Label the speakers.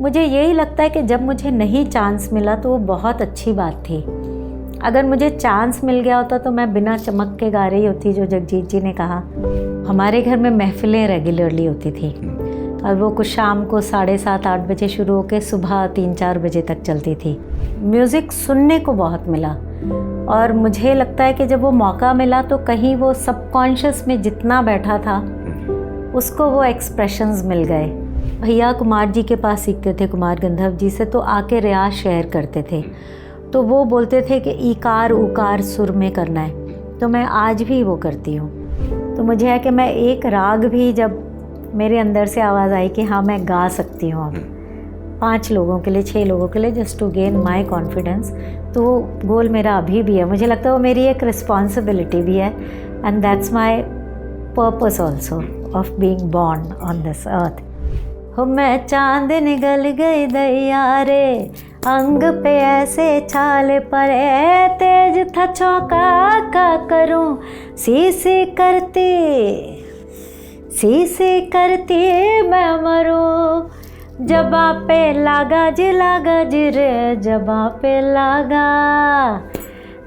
Speaker 1: मुझे यही लगता है कि जब मुझे नहीं चांस मिला तो वो बहुत अच्छी बात थी। अगर मुझे चांस मिल गया होता तो मैं बिना चमक के गा रही होती, जो जगजीत जी ने कहा। हमारे घर में महफ़िलें रेगुलरली होती थी और वो कुछ शाम को 7:30-8 बजे शुरू होकर सुबह 3-4 बजे तक चलती थी। म्यूज़िक सुनने को बहुत मिला और मुझे लगता है कि जब वो मौका मिला तो कहीं वो सबकॉन्शियस में जितना बैठा था उसको वो एक्सप्रेशंस मिल गए। भैया कुमार जी के पास सीखते थे, कुमार गंधर्व जी से, तो आके रियाज शेयर करते थे। तो वो बोलते थे कि ईकार उकार सुर में करना है, तो मैं आज भी वो करती हूँ। तो मुझे है कि मैं एक राग भी, जब मेरे अंदर से आवाज़ आई कि हाँ मैं गा सकती हूँ अब 5 लोगों के लिए, 6 लोगों के लिए, just to gain my confidence, तो वो गोल मेरा अभी भी है। मुझे लगता है वो मेरी एक रिस्पॉन्सिबिलिटी भी है and that's my purpose also of being born on this earth. हो मैं चांद निकल गई दैया रे, अंग पे ऐसे छाले पड़े, तेज था चौका का करूं, सी करती मैं मरूं। जबा पे लागा जी रे, जबा पे लागा।